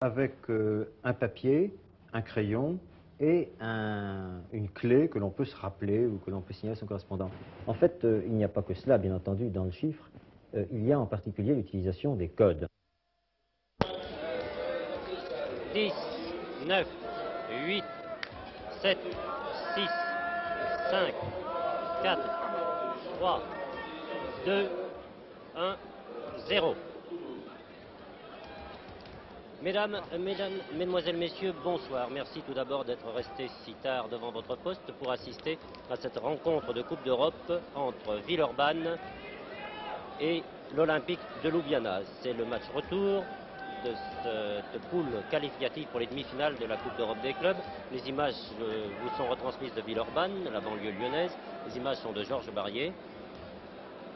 avec un papier, un crayon et une clé que l'on peut se rappeler ou que l'on peut signaler à son correspondant. En fait, il n'y a pas que cela, bien entendu, dans le chiffre. Il y a en particulier l'utilisation des codes. 10, 9, 8, 7, 6, 5, 4, 3, 2, 1, 0. Mesdemoiselles, Messieurs, bonsoir. Merci tout d'abord d'être restés si tard devant votre poste pour assister à cette rencontre de Coupe d'Europe entre Villeurbanne et l'Olympique de Ljubljana. C'est le match retour de cette poule qualificative pour les demi-finales de la Coupe d'Europe des clubs. Les images vous sont retransmises de Villeurbanne, la banlieue lyonnaise. Les images sont de Georges Barrier.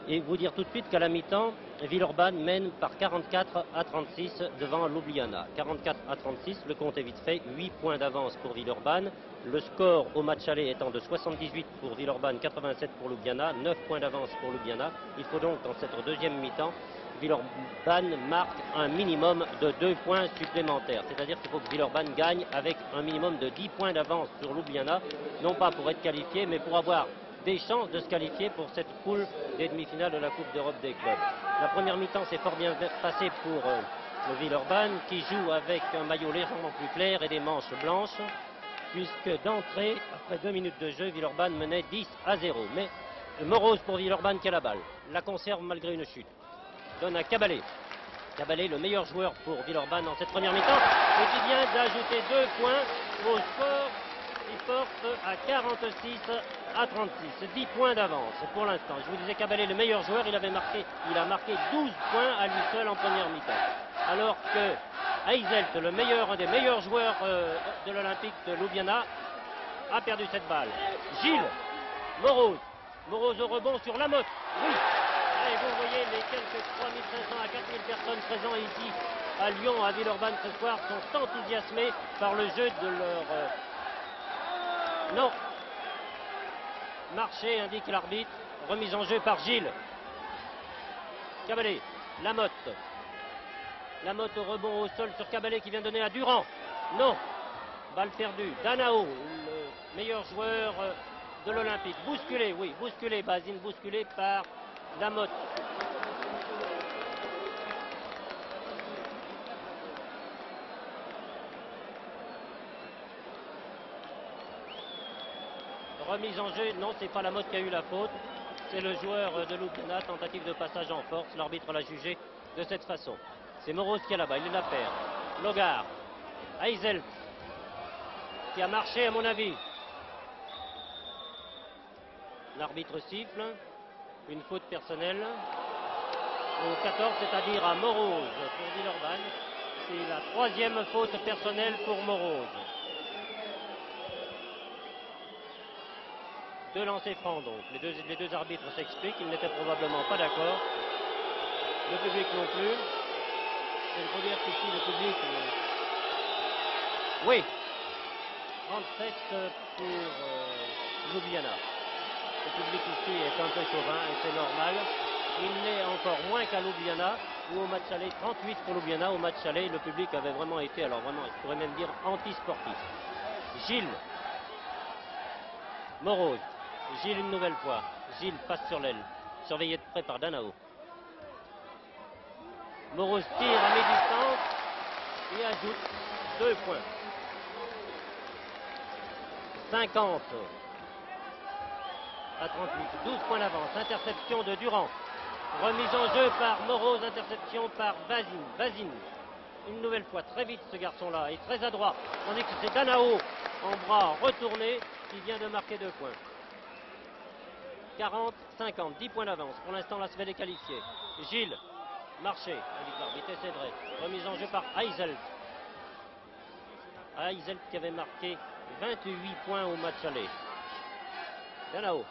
Et vous dire tout de suite qu'à la mi-temps, Villeurbanne mène par 44 à 36 devant Ljubljana. 44 à 36, le compte est vite fait, 8 points d'avance pour Villeurbanne. Le score au match aller étant de 78 pour Villeurbanne, 87 pour Ljubljana, 9 points d'avance pour Ljubljana. Il faut donc, dans cette deuxième mi-temps, Villeurbanne marque un minimum de 2 points supplémentaires. C'est-à-dire qu'il faut que Villeurbanne gagne avec un minimum de 10 points d'avance sur Ljubljana, non pas pour être qualifié, mais pour avoir des chances de se qualifier pour cette poule des demi-finales de la Coupe d'Europe des clubs. La première mi-temps s'est fort bien passée pour le Villeurbanne qui joue avec un maillot légèrement plus clair et des manches blanches, puisque d'entrée, après 2 minutes de jeu, Villeurbanne menait 10 à 0. Mais morose pour Villeurbanne qui a la balle, la conserve malgré une chute. Donne à Cabalé. Cabalé, le meilleur joueur pour Villeurbanne dans cette première mi-temps, et qui vient d'ajouter 2 points au score qui porte à 46 à 36. 10 points d'avance pour l'instant. Je vous disais Cabalé, le meilleur joueur, il a marqué 12 points à lui seul en première mi-temps. Alors que Heizelt, un des meilleurs joueurs de l'Olympique de Ljubljana, a perdu cette balle. Gilles, Morose au rebond sur Lamotte. Oui. Et vous voyez les quelques 3500 à 4000 personnes présentes ici à Lyon, à Villeurbanne ce soir, sont enthousiasmés par le jeu de leur... Non. Marché, indique l'arbitre. Remise en jeu par Gilles. Cabalé. Lamotte. Lamotte au rebond au sol sur Cabalé qui vient donner à Durand. Non. Balle perdue. Danao, le meilleur joueur de l'Olympique. Bousculé, oui. Bousculé. Basine bousculé par Lamotte. Remise en jeu, non, c'est pas Lamotte qui a eu la faute, c'est le joueur de Ljubljana, tentative de passage en force, l'arbitre l'a jugé de cette façon. C'est Morose qui a là-bas, il la perd. Logar, Heizelt, qui a marché à mon avis. L'arbitre siffle, une faute personnelle. Au 14, c'est-à-dire à Morose pour Villeurbanne. C'est la 3e faute personnelle pour Morose. 2 lancers francs donc. Les deux arbitres s'expliquent, ils n'étaient probablement pas d'accord. Le public non plus. Il faut dire qu'ici le public... Oui. 37 pour Ljubljana. Le public ici est un peu chauvin et c'est normal. Il l'est encore moins qu'à Ljubljana ou au match aller. 38 pour Ljubljana. Au match aller, le public avait vraiment été, alors vraiment, je pourrais même dire anti-sportif. Gilles. Morose. Gilles une nouvelle fois. Gilles passe sur l'aile. Surveillé de près par Danao. Morose tire à mi-distance et ajoute 2 points. 50 à 38. 12 points d'avance. Interception de Durand. Remise en jeu par Morose. Interception par Basine. Une nouvelle fois. Très vite ce garçon-là. Et très adroit. Tandis que c'est Danao en bras retourné qui vient de marquer 2 points. 40, 50, 10 points d'avance. Pour l'instant, l'Asvel est qualifié. Gilles, marché, avec l'arbitre, c'est vrai. Remise en jeu par Heizelt. Heizelt qui avait marqué 28 points au match aller. Danao.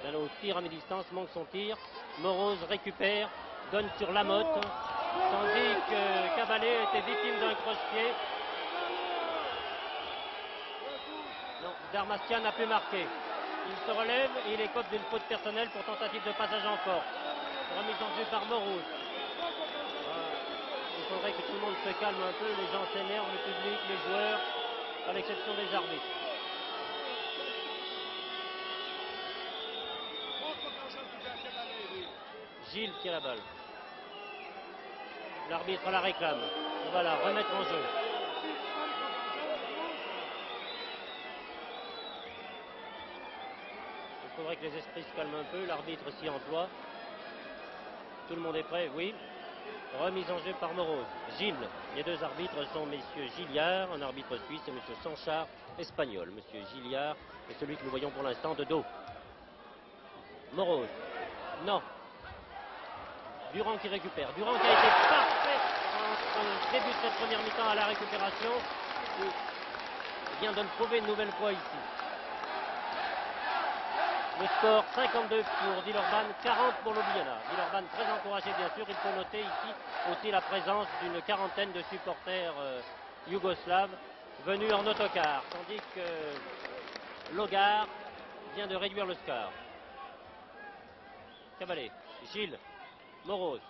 Danao tire à mi-distance, manque son tir. Morose récupère, donne sur Lamotte. Tandis que Cabalé était victime d'un croche-pied. Non, Darmastian n'a plus marqué. Il se relève et il écope d'une faute personnelle pour tentative de passage en force. Remise en jeu par Morose. faudrait que tout le monde se calme un peu. Les gens s'énervent, le public, les joueurs, à l'exception des arbitres. Gilles tire la balle. L'arbitre la réclame. On va la remettre en jeu. Il faudrait que les esprits se calment un peu. L'arbitre s'y emploie. Tout le monde est prêt, oui. Remise en jeu par Morose. Gilles. Les deux arbitres sont messieurs Gilliard, un arbitre suisse, et monsieur Sanchard, espagnol. Monsieur Gilliard est celui que nous voyons pour l'instant de dos. Morose. Non. Durand qui récupère. Durand qui a été parfait au début de cette première mi-temps à la récupération. Il vient de le prouver une nouvelle fois ici. Le score 52 pour Villeurbanne, 40 pour Ljubljana. Villeurbanne très encouragé bien sûr. Il faut noter ici aussi la présence d'une quarantaine de supporters yougoslaves venus en autocar. Tandis que Logar vient de réduire le score. Cabalé, Gilles, Morose.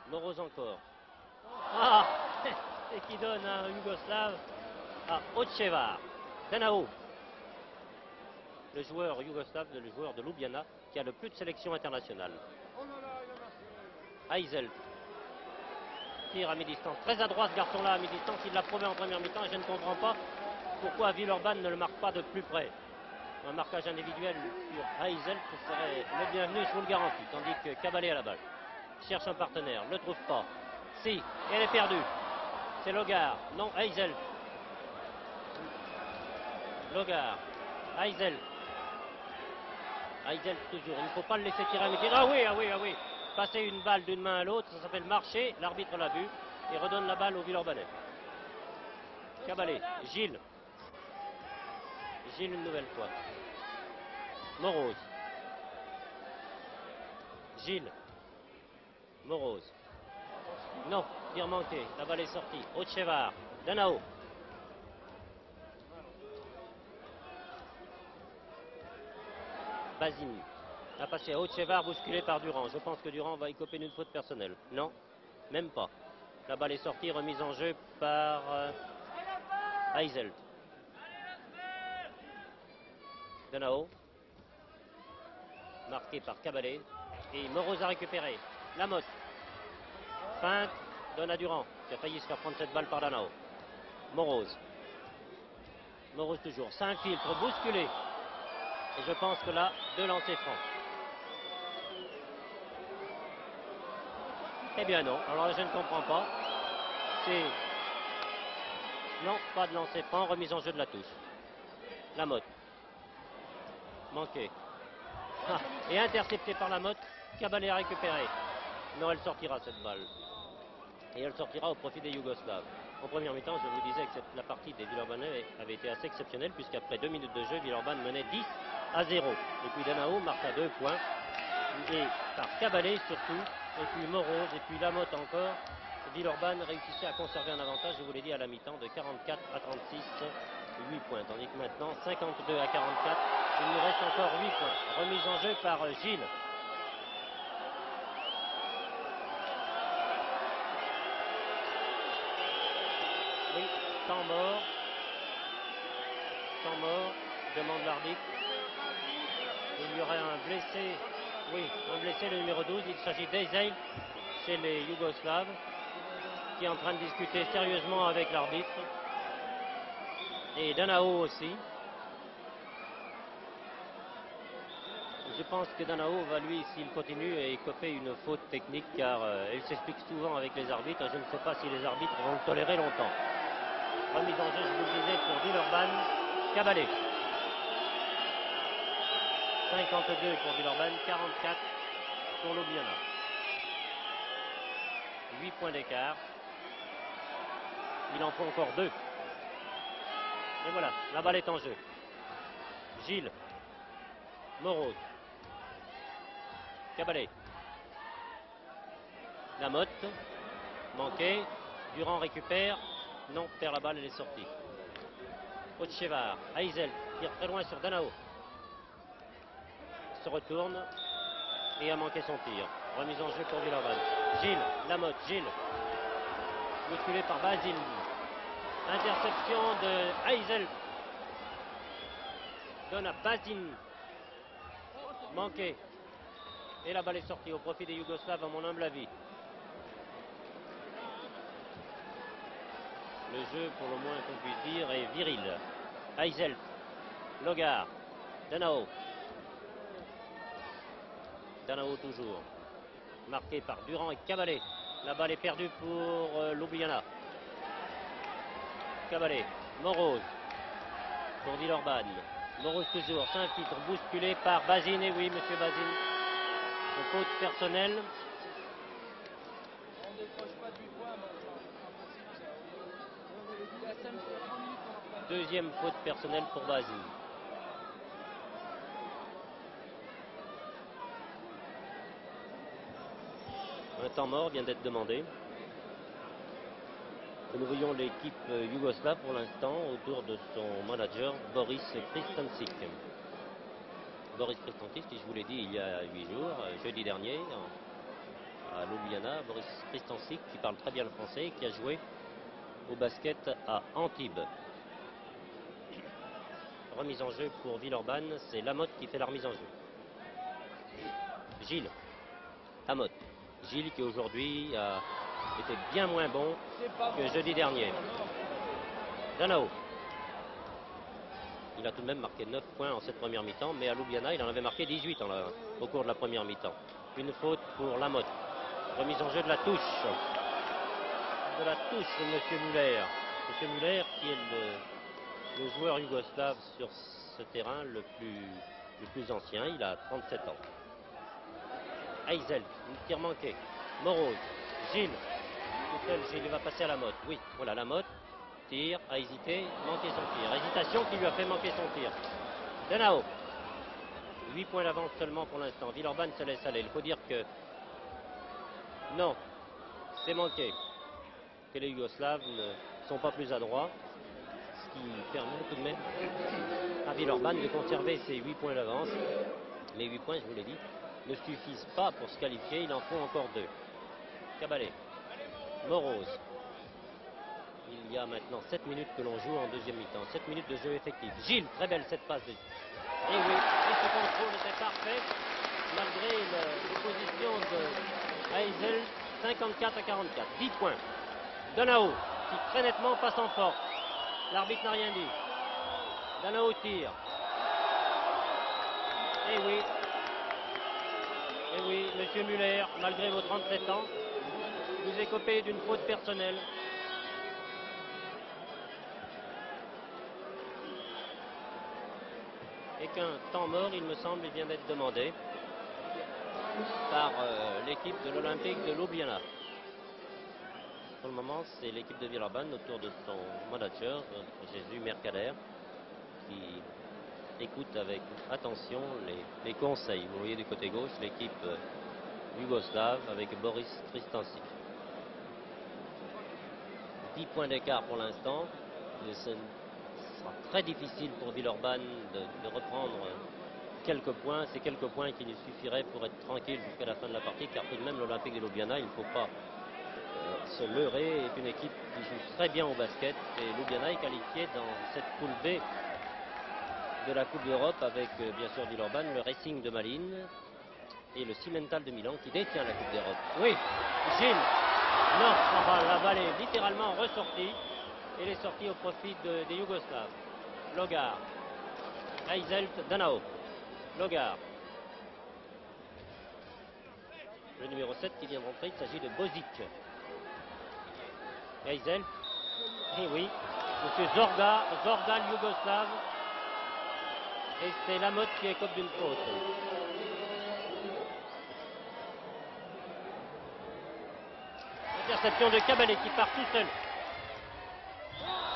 Morose encore. Ah, et qui donne un Yougoslave à Ochevar. Danao. Le joueur yougoslave, le joueur de Ljubljana, qui a le plus de sélection internationale. Heisel. Tire à mi-distance. Très adroit ce garçon-là à mi-distance. Il l'a prouvé en première mi-temps et je ne comprends pas pourquoi Villeurbanne ne le marque pas de plus près. Un marquage individuel sur Heisel, ce serait le bienvenu, je vous le garantis. Tandis que Cabalé à la balle. Cherche un partenaire, ne le trouve pas. Si, et elle est perdue. C'est Logar. Non, Heisel. Logar. Heisel. Heisel toujours. Il ne faut pas le laisser tirer à mi-temps. Ah oui, ah oui, ah oui. Passer une balle d'une main à l'autre, ça s'appelle marcher. L'arbitre l'a vu et redonne la balle au Villeurbanais. Cabalé. Gilles. Gilles une nouvelle fois. Morose. Gilles. Morose. Non, tir manqué. La balle est sortie. Ochevar. Danao. Basini a passé à Ochevar, bousculé par Durand. Je pense que Durand va écoper d'une faute personnelle. Non, même pas. La balle est sortie, remise en jeu par Heisel. Danao. Marqué par Cabalé. Et Morose a récupéré. Lamotte. Feinte. Donne à Durand, qui a failli se faire prendre cette balle par Danao. Morose. Morose toujours. S'infiltre, bousculé. Et je pense que là, deux lancers francs. Eh bien non, alors là, je ne comprends pas. C'est... Non, pas de lancer franc, remise en jeu de la touche. Lamotte. Manqué. Ah, et intercepté par Lamotte, Cabalé a récupéré. Non, elle sortira cette balle. Et elle sortira au profit des Yougoslaves. En première mi-temps, je vous disais que la partie des Villeurbanais avait été assez exceptionnelle, puisqu'après 2 minutes de jeu, Villeurbanne menait 10-0. Et puis Danao marque à 2 points. Et par Cabalé surtout, et puis Morose, et puis Lamotte encore. Villeurbanne réussissait à conserver un avantage, je vous l'ai dit, à la mi-temps de 44 à 36, 8 points. Tandis que maintenant, 52 à 44, il nous reste encore 8 points. Remise en jeu par Gilles. Oui, temps mort. Temps mort, demande l'arbitre. Il y aurait un blessé, oui, un blessé, le numéro 12. Il s'agit d'Heisel chez les Yougoslaves, qui est en train de discuter sérieusement avec l'arbitre. Et Danao aussi. Je pense que Danao va, lui, s'il continue, écoper une faute technique, car elle s'explique souvent avec les arbitres. Je ne sais pas si les arbitres vont le tolérer longtemps. Remise en jeu, je vous le disais, pour Villeurbanne. Cabalé. 52 pour Villeurbanne, 44 pour Ljubljana. 8 points d'écart. Il en faut encore 2. Et voilà, la balle est en jeu. Gilles. Morose. Cabalé. Lamotte. Manqué. Durand récupère. Non, perd la balle, elle est sortie. Ochevar. Heisel. Tire très loin sur Danao. Se retourne et a manqué son tir. Remise en jeu pour Villeurbanne. Gilles, Lamotte, Gilles. Bousculé par Basile. Interception de Heisel. Donne à Basine. Manqué. Et la balle est sortie au profit des Yougoslaves, à mon humble avis. Le jeu, pour le moins qu'on puisse dire, est viril. Heisel, Logar, Danao. Danao toujours. Marqué par Durand et Cabalé. La balle est perdue pour Ljubljana. Cabalé, Morose. Pour Villeurbanne. Morose toujours, s'infiltre, bousculé par Basine. Et oui, monsieur Basine. Faute personnelle. On ne décroche pas du point, impossible ça. Deuxième faute personnelle pour Basine. Un temps mort vient d'être demandé. Nous voyons l'équipe yougoslave pour l'instant autour de son manager Boris Kristancic. Boris Kristancic, qui je vous l'ai dit il y a 8 jours, jeudi dernier, à Ljubljana. Boris Kristancic qui parle très bien le français et qui a joué au basket à Antibes. Remise en jeu pour Villeurbanne, c'est Lamotte qui fait la remise en jeu. Gilles, Lamotte. Gilles qui aujourd'hui a été bien moins bon que jeudi dernier. Danao. Il a tout de même marqué 9 points en cette première mi-temps, mais à Ljubljana, il en avait marqué 18 au cours de la première mi-temps. Une faute pour Lamotte. Remise en jeu de la touche. De la touche, monsieur Muller. Monsieur Muller qui est le joueur yougoslave sur ce terrain le plus ancien. Il a 37 ans. Heisel, une tir manqué. Morose, Gilles. Tout seul, Gilles va passer à Lamotte. Oui, voilà Lamotte. Tir, a hésité, manqué son tir. Hésitation qui lui a fait manquer son tir. Danao. 8 points d'avance seulement pour l'instant. Villeurbanne se laisse aller. Il faut dire que non, c'est manqué. Que les Yougoslaves ne sont pas plus adroits. Ce qui permet tout de même à Villeurbanne de conserver ses 8 points d'avance. Les 8 points, je vous l'ai dit, ne suffisent pas pour se qualifier. Il en faut encore 2. Cabalé. Morose. Il y a maintenant 7 minutes que l'on joue en deuxième mi-temps. 7 minutes de jeu effectif. Gilles, très belle cette passe. Et oui, et ce contrôle était parfait, malgré l'opposition de Heisel, 54 à 44. 10 points. Danao, qui très nettement passe en force. L'arbitre n'a rien dit. Danao tire. Et oui, monsieur Muller, malgré vos 37 ans, vous écopez d'une faute personnelle. Et qu'un temps mort, il me semble, vient d'être demandé par l'équipe de l'Olympique de Ljubljana. Pour le moment, c'est l'équipe de Villeurbanne autour de son manager, Jésus Mercader, qui écoute avec attention les conseils. Vous voyez du côté gauche l'équipe yougoslave avec Boris Kristancic. 10 points d'écart pour l'instant. Ce sera très difficile pour Villeurbanne de reprendre quelques points. C'est quelques points qui lui suffiraient pour être tranquille jusqu'à la fin de la partie, car tout de même l'Olympique de Ljubljana, il ne faut pas se leurrer, est une équipe qui joue très bien au basket, et Ljubljana est qualifié dans cette poule B de la Coupe d'Europe avec bien sûr Villeurbanne, le Racing de Malines et le Cimental de Milan qui détient la Coupe d'Europe. Oui, Gilles. Non, enfin, la balle est littéralement ressortie. Elle est sortie au profit des Yougoslaves. Logar. Heisel, Danao. Logar. Le numéro 7 qui vient de rentrer, il s'agit de Bozic. Heisel. Et oui, monsieur Zorga, le Yougoslave. Et c'est Lamotte qui écope d'une faute. Interception de Cabalé qui part tout seul.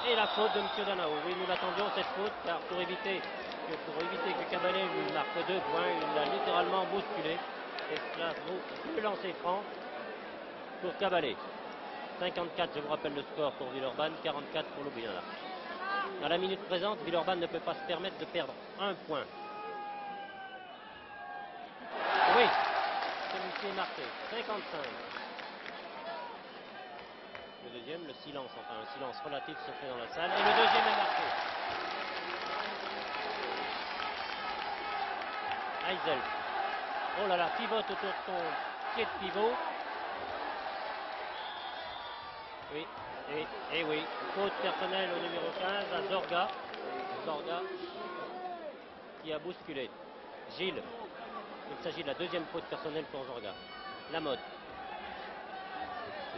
Et la faute de M. Danao. Oui, nous l'attendions cette faute, car pour éviter que Cabalé lui marque 2 points, il l'a littéralement bousculé. Et cela vaut 2 lancers francs pour Cabalé. 54, je vous rappelle le score pour Villeurbanne, 44 pour Ljubljana. À la minute présente, Villeurbanne ne peut pas se permettre de perdre 1 point. Oui, c'est qui est marqué. 55. Le deuxième, le silence, enfin un silence relatif se fait dans la salle. Et le deuxième est marqué. Heisel. Oh là là, pivote autour de son pied de pivot. Oui, et oui, faute personnelle au numéro 15 à Zorga. Zorga qui a bousculé. Gilles. Il s'agit de la deuxième faute personnelle pour Zorga. Lamotte.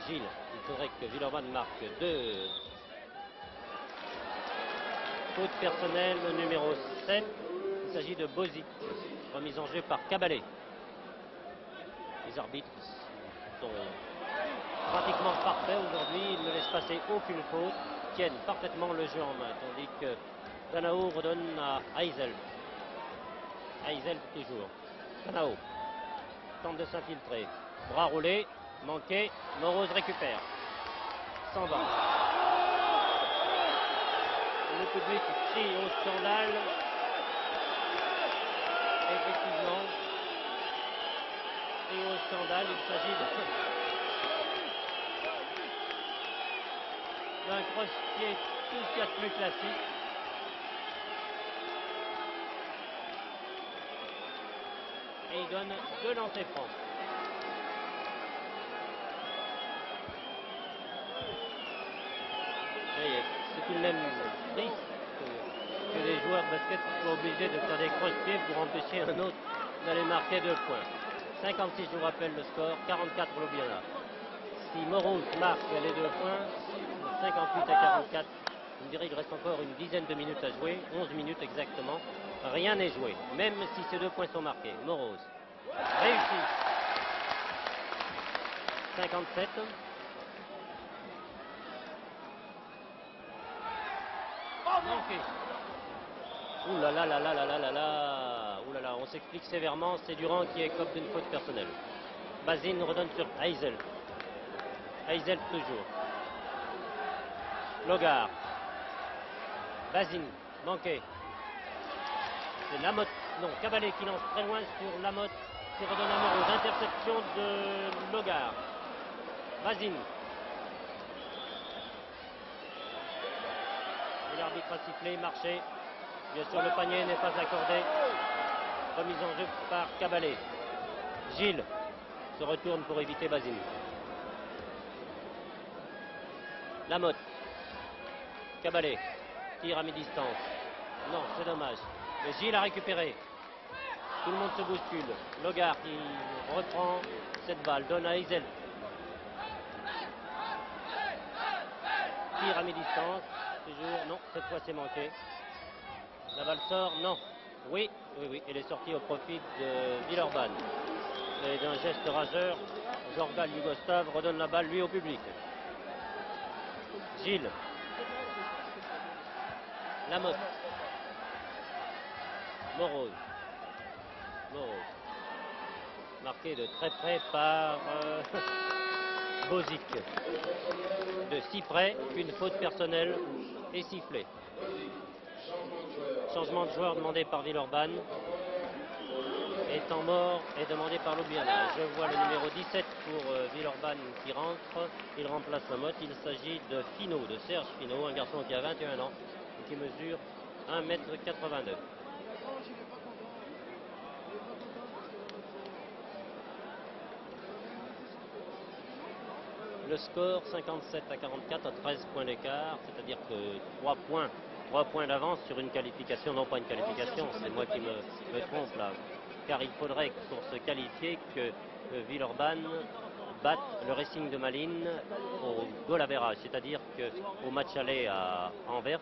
Gilles. Il faudrait que Villeurbanne marque 2 fautes personnelles au numéro 7. Il s'agit de Bozic. Remise en jeu par Cabalé. Les arbitres sont pratiquement parfaits aujourd'hui. Ils ne laissent passer aucune faute. Tiennent parfaitement le jeu en main. Tandis que Danao redonne à Heisel. Heisel toujours. Danao tente de s'infiltrer. Bras roulé. Manqué. Morose récupère. S'en va. Le public crie au scandale. Effectivement. Et au scandale, il s'agit d'un croche-pied tout ce qu'il y a de plus classique. Et il donne 2 lancers francs. C'est tout de même triste que des joueurs de basket soient obligés de faire des croche-pieds pour empêcher un autre d'aller marquer 2 points. 56, je vous rappelle le score, 44 pour l'Aubiana. Si Moros marque les 2 points, 58 à 44, je dirais qu'il reste encore une dizaine de minutes à jouer, 11 minutes exactement. Rien n'est joué, même si ces 2 points sont marqués. Moros réussi. 57. Manqué. Ouh là là là là là là là là. Ouh là là, on s'explique sévèrement, c'est Durand qui écope d'une faute personnelle. Basine redonne sur Heisel. Heisel toujours. Logar. Basine, manqué. C'est Lamotte, non, Cabalé qui lance très loin sur Lamotte, qui redonne à Moreau. Interception de Logar. Basine. Et l'arbitre a sifflé, marché. Bien sûr, le panier n'est pas accordé. Remise en jeu par Cabalé. Gilles se retourne pour éviter Basine. Lamotte. Cabalé. Tire à mi-distance. Non, c'est dommage. Mais Gilles a récupéré. Tout le monde se bouscule. Logar qui reprend cette balle. Donne à Heisel. Tire à mi-distance. Toujours. Non, cette fois c'est manqué. La balle sort. Non. Oui, oui, oui. Elle est sortie au profit de Villeurbanne. Et d'un geste rageur, Jorga Lugostave redonne la balle lui au public. Gilles. Lamotte. Morose. Morose. Marqué de très près par Bozic. De si près qu'une faute personnelle est sifflée. Changement de joueur demandé par Villeurbanne. Et temps mort est demandé par l'Aubiana. Je vois le numéro 17 pour Villeurbanne qui rentre. Il remplace Lamotte. Il s'agit de Finot, de Serge Finot, un garçon qui a 21 ans et qui mesure 1,82 m. Le score 57 à 44 à 13 points d'écart, c'est-à-dire que 3 points d'avance sur une qualification, non pas une qualification, c'est moi qui me trompe là. Car il faudrait pour se qualifier que Villeurbanne batte le Racing de Malines au goal average, c'est-à-dire qu'au match aller à Anvers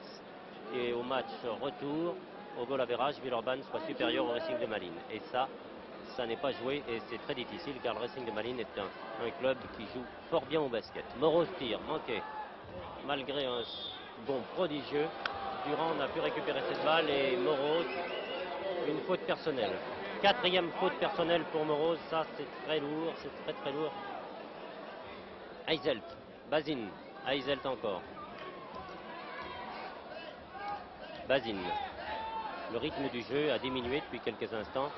et au match retour au goal average, Villeurbanne soit supérieur au Racing de Malines. Et ça n'est pas joué et c'est très difficile car le Racing de Malines est un club qui joue fort bien au basket. Moreau tire, manqué. Malgré un bond prodigieux, Durand n'a pu récupérer cette balle et Moreau, une faute personnelle. 4e faute personnelle pour Moreau, ça c'est très lourd, c'est très très lourd. Heisel, Basine, Heisel encore. Basine. Le rythme du jeu a diminué depuis quelques instants.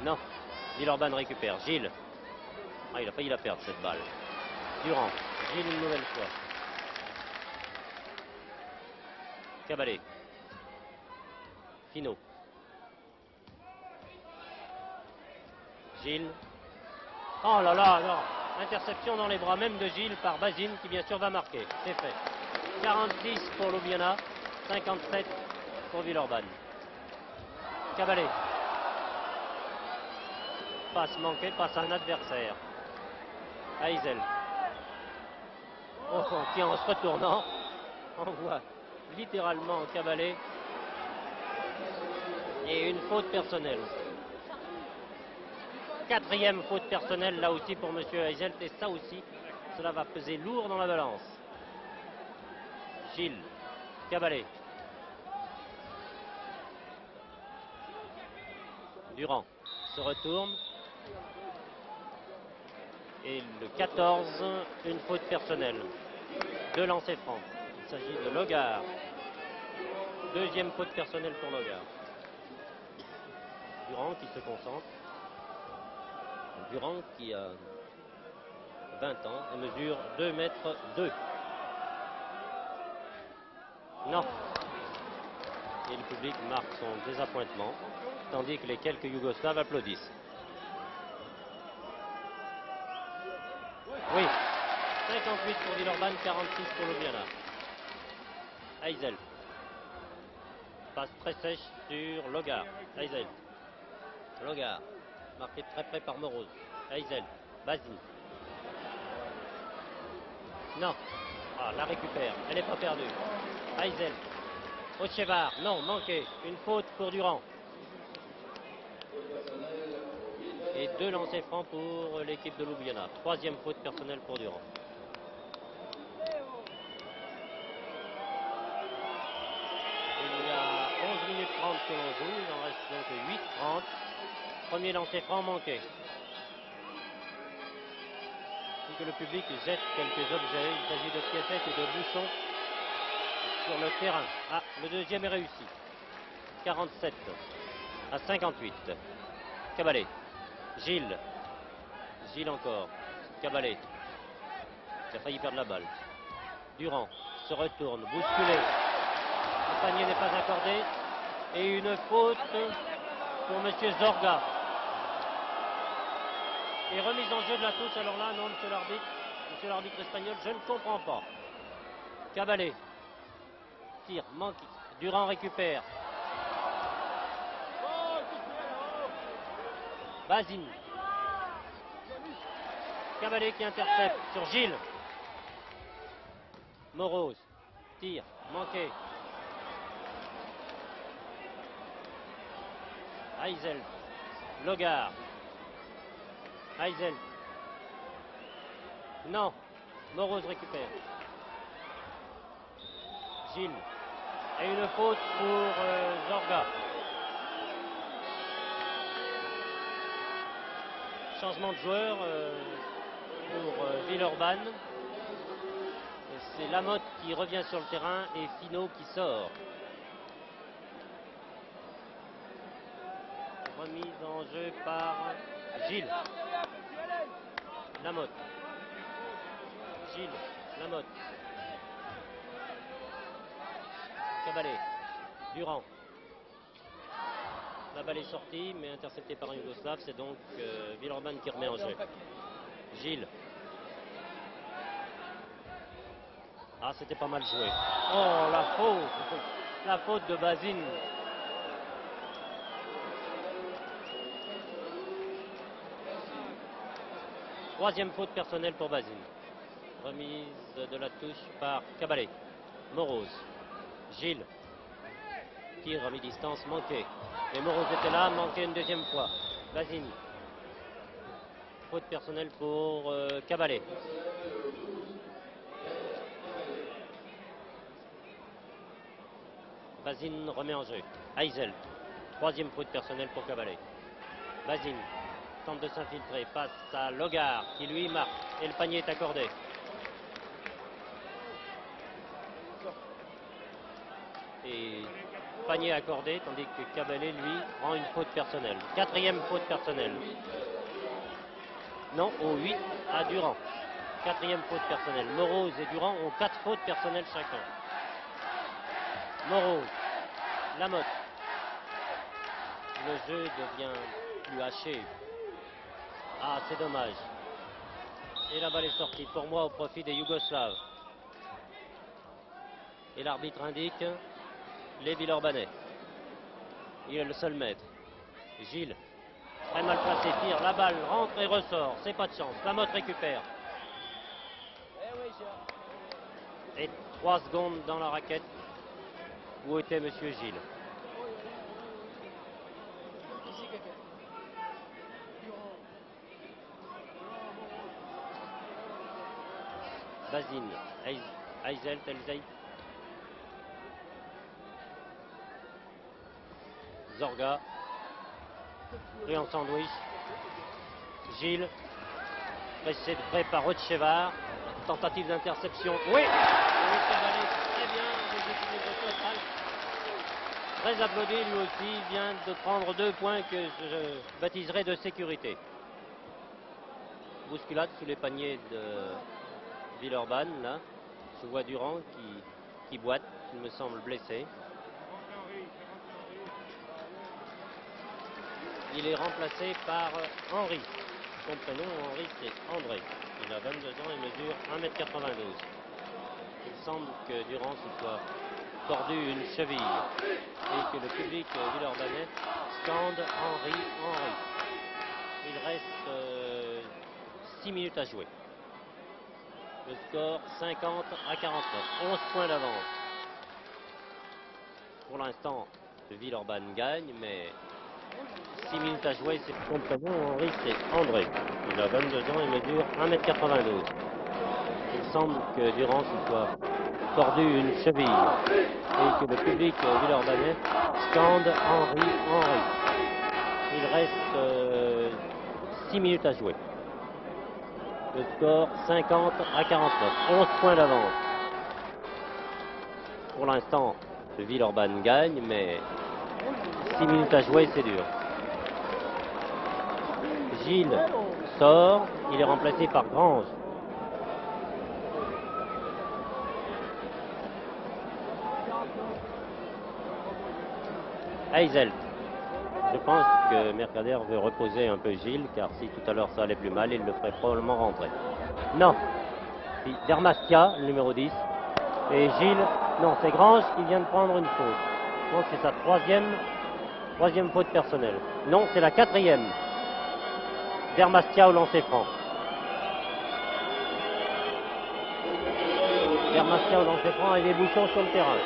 Non, Villeurbanne récupère. Gilles. Ah, il a failli la perdre cette balle. Durand, Gilles une nouvelle fois. Cabalé. Finot. Gilles. Oh là là, non. Interception dans les bras même de Gilles par Bazine qui bien sûr va marquer. C'est fait. 46 pour Ljubljana, 57 pour Villeurbanne. Cabalé. Passe manquée, passe à un adversaire. Heysel. Oh, qui en se retournant envoie littéralement Cabalé. Et une faute personnelle. Quatrième faute personnelle là aussi pour M. Heysel. Et ça aussi, cela va peser lourd dans la balance. Gilles. Cabalé. Durand se retourne. Et le 14, une faute personnelle. 2 lancers francs. Il s'agit de Logar. Deuxième faute personnelle pour Logar. Durand qui se concentre. Durand qui a 20 ans et mesure 2 mètres 2. Non. Et le public marque son désappointement, tandis que les quelques Yougoslaves applaudissent. Oui. 58 pour Villeurbanne, 46 pour Ljubljana. Heysel. Passe très sèche sur Logar. Heysel. Logar. Marqué très près par Moroz. Heysel. Bazine. Non. Ah, la récupère. Elle n'est pas perdue. Heysel. Ochevar. Non, manqué. Une faute pour Durand. Et 2 lancers francs pour l'équipe de Ljubljana. Troisième faute personnelle pour Durand. Il y a 11 minutes 30 que l'on joue. Il en reste donc 8-30. Premier lancer franc manqué. Et que le public jette quelques objets. Il s'agit de piécettes et de bouchons sur le terrain. Ah, le deuxième est réussi. 47 à 58. Cabalé. Gilles. Gilles encore. Cabalé. Il a failli perdre la balle. Durand se retourne, bousculé. Le panier n'est pas accordé. Et une faute pour M. Zorga. Et remise en jeu de la touche. Alors là, non, monsieur l'arbitre espagnol, je ne comprends pas. Cabalé. Tire, manque. Durand récupère. Bazine. Cabalé qui intercepte sur Gilles. Moroz. Tire. Manqué. Heysel. Logar. Heysel. Non. Moroz récupère. Gilles. Et une faute pour Zorga. Changement de joueur pour Villeurbanne. C'est Lamotte qui revient sur le terrain et Finot qui sort. Remise en jeu par Gilles. Lamotte. Gilles. Lamotte. Cabalé. Durand. La balle est sortie, mais interceptée par un Yougoslave. C'est donc Villeurbanne qui remet en jeu. Gilles. Ah, c'était pas mal joué. Oh, la faute. La faute de Bazine. Troisième faute personnelle pour Bazine. Remise de la touche par Cabalé. Moroz. Gilles. Tir à mi-distance manqué. Et Moroz était là, manqué une deuxième fois. Bazine. Faute personnelle pour Cabalé. Bazine remet en jeu. Heysel. Troisième faute personnelle pour Cabalé. Bazine tente de s'infiltrer. Passe à Logar qui lui marque. Et le panier est accordé. Et panier accordé, tandis que Cabalé, lui, rend une faute personnelle. Quatrième faute personnelle. Non, au 8 à Durand. Quatrième faute personnelle. Morose et Durand ont 4 fautes personnelles chacun. Morose, Lamotte. Le jeu devient plus haché. Ah, c'est dommage. Et la balle est sortie pour moi au profit des Yougoslaves. Et l'arbitre indique les Villeurbanais. Il est le seul maître. Gilles, très mal placé, tire, la balle rentre et ressort. C'est pas de chance. Lamotte récupère. Et 3 secondes dans la raquette. Où était Monsieur Gilles? Basine, Eisel, Telzey. Zorga. Pris en sandwich. Gilles. Pressé de près par Rochevar. Tentative d'interception. Oui! Oui, Cabalet, très bien. Les équipes de Total. Très applaudi lui aussi. Il vient de prendre 2 points que je baptiserai de sécurité. Bousculade sous les paniers de Villeurbanne, là. Je vois Durand qui boite, il me semble blessé. Il est remplacé par Henri. Son prénom, Henri, c'est André. Il a 22 ans et mesure 1m92. Il semble que Durand se soit tordu une cheville et que le public villeurbanais scande Henri, Henri. Il reste 6 minutes à jouer. Le score 50 à 49. 11 points d'avance. Pour l'instant, Villeurbanne gagne, mais 6 minutes à jouer, c'est son prénom, Henri, c'est André. Il a 22 ans et mesure 1m92. Il semble que Durand se soit tordu une cheville et que le public villeurbanais scande Henri, Henri. Il reste 6 minutes à jouer. Le score 50 à 49. 11 points d'avance. Pour l'instant, Villeurbanne gagne, mais 6 minutes à jouer, c'est dur. Gilles sort, il est remplacé par Grange. Eisel. Je pense que Mercader veut reposer un peu Gilles, car si tout à l'heure ça allait plus mal, il le ferait probablement rentrer. Non. Dermastia, le numéro 10. Et Gilles, non, c'est Grange qui vient de prendre une faute. Je pense que c'est sa troisième faute personnelle. Non, c'est la 4e. Dermastia au lancer franc. Dermastia au lancer franc et des bouchons sur le terrain.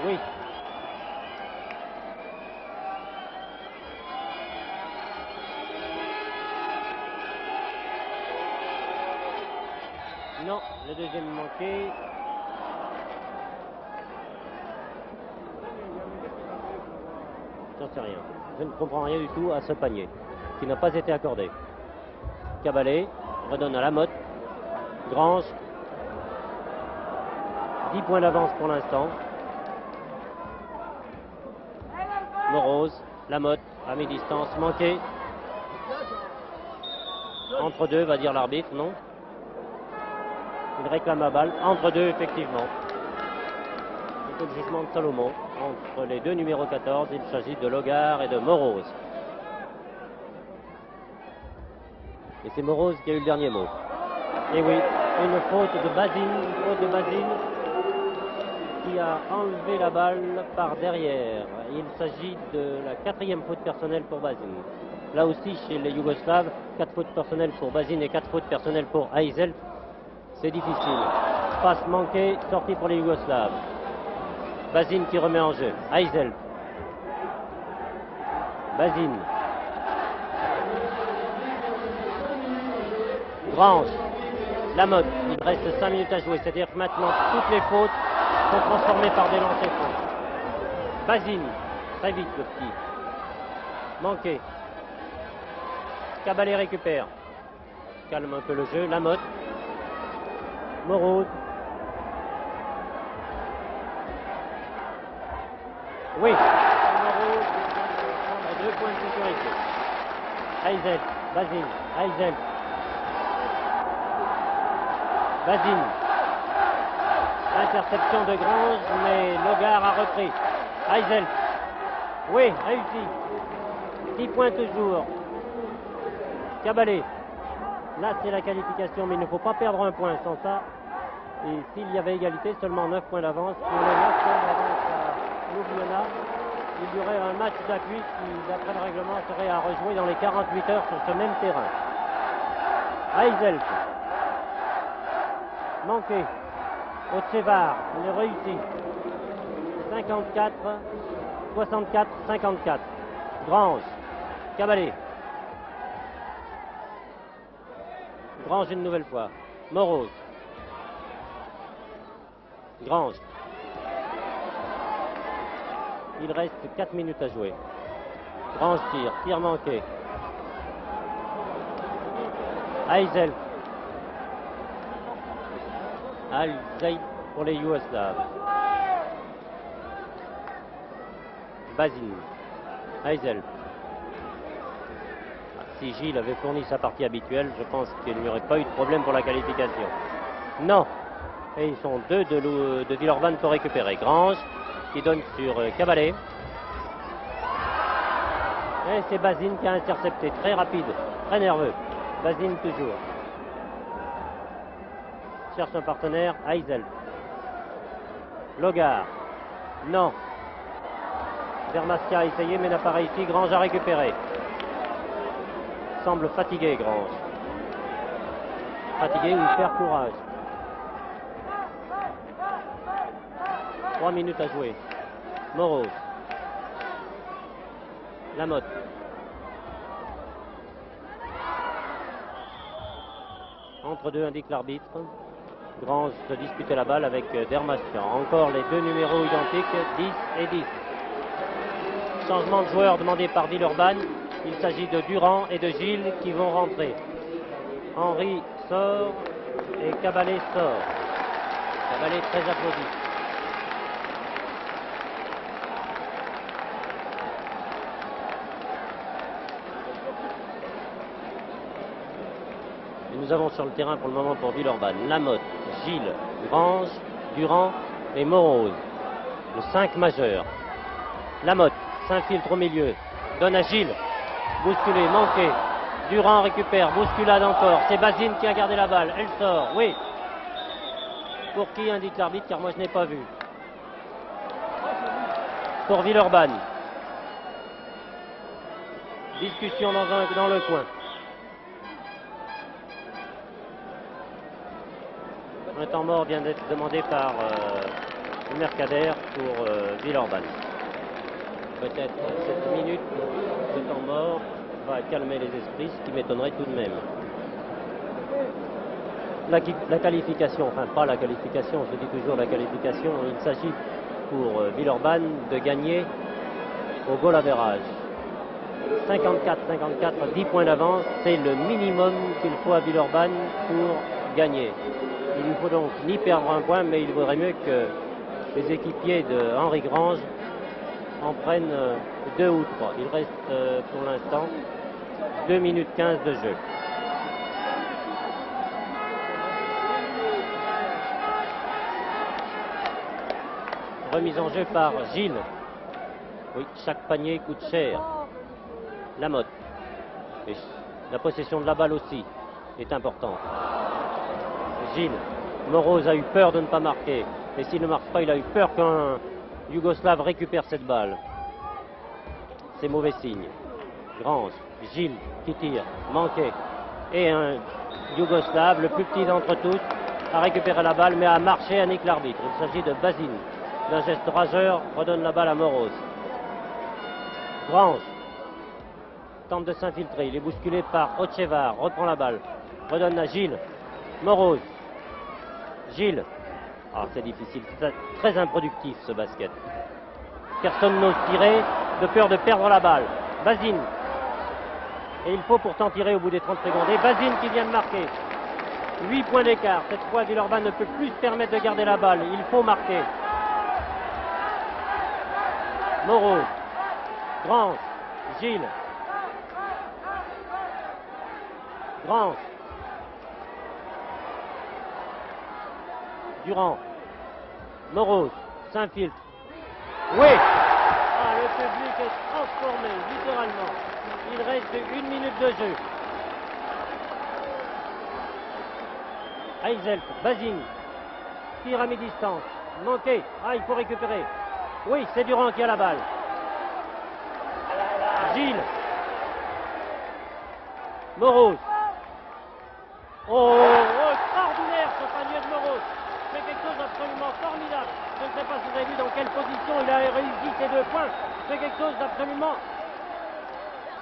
Oui. Non, le deuxième manqué. J'en sais rien. Je ne comprends rien du tout à ce panier, qui n'a pas été accordé. Cabalet redonne à Lamotte. Grange. 10 points d'avance pour l'instant. Morose, Lamotte, à mi-distance, manqué. Entre deux, va dire l'arbitre, non? Il réclame la balle. Entre deux, effectivement. C'est le jugement de Salomon. Entre les deux numéros 14, il s'agit de Logar et de Morose. Et c'est Morose qui a eu le dernier mot. Et oui, une faute de Basine, qui a enlevé la balle par derrière. Il s'agit de la 4e faute personnelle pour Basine. Là aussi, chez les Yougoslaves, 4 fautes personnelles pour Basine et 4 fautes personnelles pour Eisel. C'est difficile. Passe manquée, sortie pour les Yougoslaves. Basine qui remet en jeu. Eisel. Basine. Grange. Lamotte. Il reste 5 minutes à jouer. C'est-à-dire que maintenant, toutes les fautes sont transformées par des lancers francs. Basine. Très vite, le petit. Manqué. Cabalet récupère. Calme un peu le jeu. Lamotte. Morose. Oui. Morose prend 2 points de sécurité. Heysel, Basine, Heysel. Basine. Interception de Grange, mais Logar a repris. Heysel. Oui, réussi. 10 points toujours. Cabalé. Là, c'est la qualification, mais il ne faut pas perdre un point sans ça. Et s'il y avait égalité, seulement 9 points d'avance. Pour les 9 points d'avance à Ljubljana, il y aurait un match d'appui qui, d'après le règlement, serait à rejouer dans les 48 heures sur ce même terrain. Heysel. Manqué. Otsevar, il est réussi. 54, 64, 54. Grange. Cabalé. Grange une nouvelle fois. Moreau. Grange. Il reste 4 minutes à jouer. Grange tire. Tir manqué. Heysel. Al-Zaïd pour les Yougoslaves. Basine. Heysel. Si Gilles avait fourni sa partie habituelle, je pense qu'il n'y aurait pas eu de problème pour la qualification. Non. Et ils sont deux de Villeurbanne pour récupérer. Grange qui donne sur Cabalé. Et c'est Basine qui a intercepté. Très rapide, très nerveux. Basine toujours. Cherche un partenaire. Heysel. Logar. Non. Dermasca a essayé mais n'a pas réussi. Grange a récupéré. Semble fatigué, Grange. Fatigué ou il perd courage. 3 minutes à jouer. Moreau. Lamotte. Entre deux indique l'arbitre. Grange se disputer la balle avec Dermasca. Encore les deux numéros identiques, 10 et 10. Changement de joueur demandé par Villeurbanne. Il s'agit de Durand et de Gilles qui vont rentrer. Henri sort et Cabalé sort. Cabalé très applaudi. Et nous avons sur le terrain pour le moment pour Villeurbanne Lamotte, Gilles, Grange, Durand et Morose. Le 5 majeur. Lamotte s'infiltre au milieu. Donne à Gilles. Bousculé, manqué. Durand récupère, bousculade encore. C'est Basine qui a gardé la balle. Elle sort, oui. Pour qui indique l'arbitre, car moi je n'ai pas vu. Pour Villeurbanne. Discussion dans le coin. Un temps mort vient d'être demandé par le Mercader pour Villeurbanne. Peut-être 7 minutes de temps mort va calmer les esprits, ce qui m'étonnerait tout de même. La qualification, enfin pas la qualification, je dis toujours la qualification, il s'agit pour Villeurbanne de gagner au goal average. 54-54, 10 points d'avance, c'est le minimum qu'il faut à Villeurbanne pour gagner. Il ne faut donc ni perdre un point, mais il vaudrait mieux que les équipiers de Henri Grange en prennent 2 ou 3. Il reste pour l'instant 2 minutes 15 de jeu. Remise en jeu par Gilles. Oui, chaque panier coûte cher. Lamotte. Et la possession de la balle aussi est importante. Gilles. Morose a eu peur de ne pas marquer. Et s'il ne marque pas, il a eu peur qu'un Yougoslave récupère cette balle. C'est mauvais signe. Grange, Gilles qui tire, manqué. Et un Yougoslave, le plus petit d'entre tous, a récupéré la balle mais a marché, indique l'arbitre. Il s'agit de Basine. D'un geste rageur, redonne la balle à Morose. Grange tente de s'infiltrer. Il est bousculé par Otsevar, reprend la balle, redonne à Gilles. Morose. Gilles. Ah, c'est difficile, c'est très improductif ce basket. Personne n'ose tirer, de peur de perdre la balle. Basine. Et il faut pourtant tirer au bout des 30 secondes. Et Basine qui vient de marquer. 8 points d'écart. Cette fois, Villeurbanne ne peut plus se permettre de garder la balle. Il faut marquer. Moreau. Grange. Gilles. Grant. Durand. Morose s'infiltre. Oui. Ah, le public est transformé, littéralement. Il reste 1 minute de jeu. Heizelt, Basing. Tire à mi-distance. Manqué. Ah, il faut récupérer. Oui, c'est Durand qui a la balle. Gilles. Morose. Oh, extraordinaire ce panier de Morose. C'est quelque chose d'absolument formidable. Je ne sais pas si vous avez vu dans quelle position il a réussi ces 2 points. C'est quelque chose d'absolument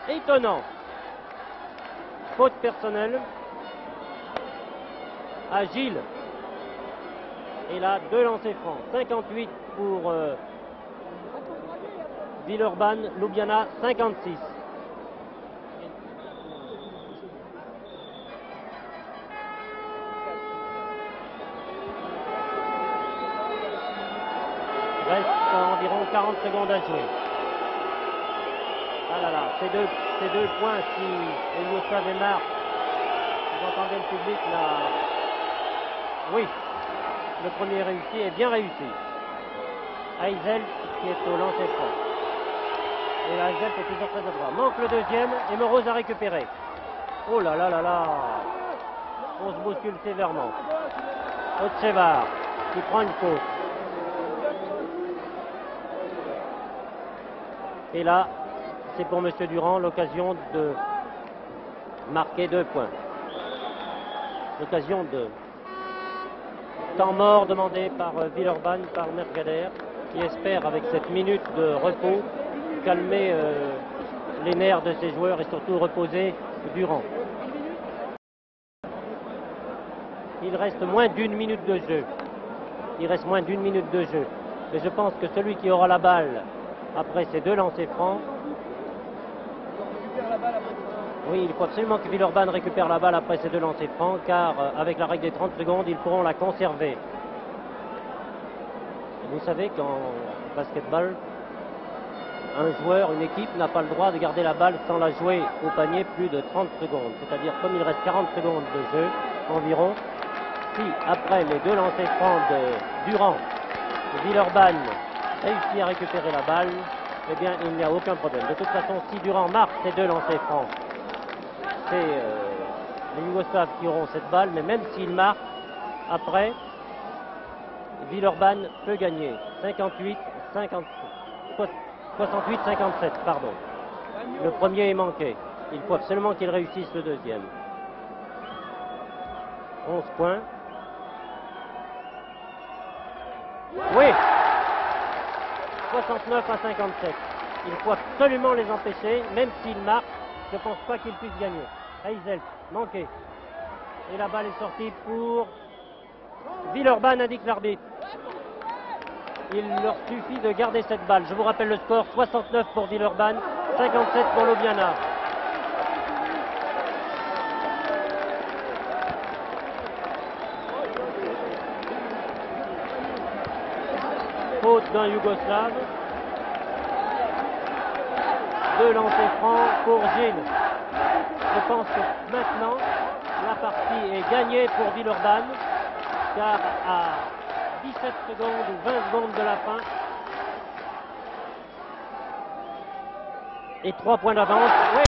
étonnant. Faute personnelle à Gilles. Et là, 2 lancers francs. 58 pour Villeurbanne, Ljubljana 56. Il reste environ 40 secondes à jouer. Ah là là, ces deux points, si Yougoslav et marque, vous entendez le public là. Oui, le premier réussi est bien réussi. Heizelt qui est au lancer franc. Et Heizelt est toujours très adroit. Manque le deuxième et Morose a récupéré. Oh là là là là. On se bouscule sévèrement. Otsevar qui prend une faute. Et là, c'est pour M. Durand l'occasion de marquer 2 points. L'occasion de temps mort demandé par Villeurbanne, par Mercader, qui espère avec cette minute de repos calmer les nerfs de ses joueurs et surtout reposer Durand. Il reste moins d'1 minute de jeu. Il reste moins d'1 minute de jeu. Mais je pense que celui qui aura la balle après ces 2 lancers francs. Oui, il faut absolument que Villeurbanne récupère la balle après ces 2 lancers francs, car avec la règle des 30 secondes, ils pourront la conserver. Vous savez qu'en basketball, un joueur, une équipe n'a pas le droit de garder la balle sans la jouer au panier plus de 30 secondes. C'est-à-dire, comme il reste 40 secondes de jeu environ, si après les 2 lancers francs de Durand, Villeurbanne réussit à récupérer la balle, eh bien, il n'y a aucun problème. De toute façon, si Durand marque ces 2 lancers francs, c'est les Yougoslavs qui auront cette balle, mais même s'il marque, après, Villeurbanne peut gagner. 68-57, pardon. Le premier est manqué. Il faut absolument qu'il réussisse le deuxième. 11 points. Oui! 69 à 57. Il faut absolument les empêcher, même s'ils marquent, je ne pense pas qu'ils puissent gagner. Heizelt, manqué. Et la balle est sortie pour Villeurbanne, indique l'arbitre. Il leur suffit de garder cette balle. Je vous rappelle le score, 69 pour Villeurbanne, 57 pour Ljubljana. Faute d'un Yougoslave. 2 lancers francs pour Gilles. Je pense que maintenant, la partie est gagnée pour Villeurbanne, car à 17 secondes ou 20 secondes de la fin, et 3 points d'avance. Oui,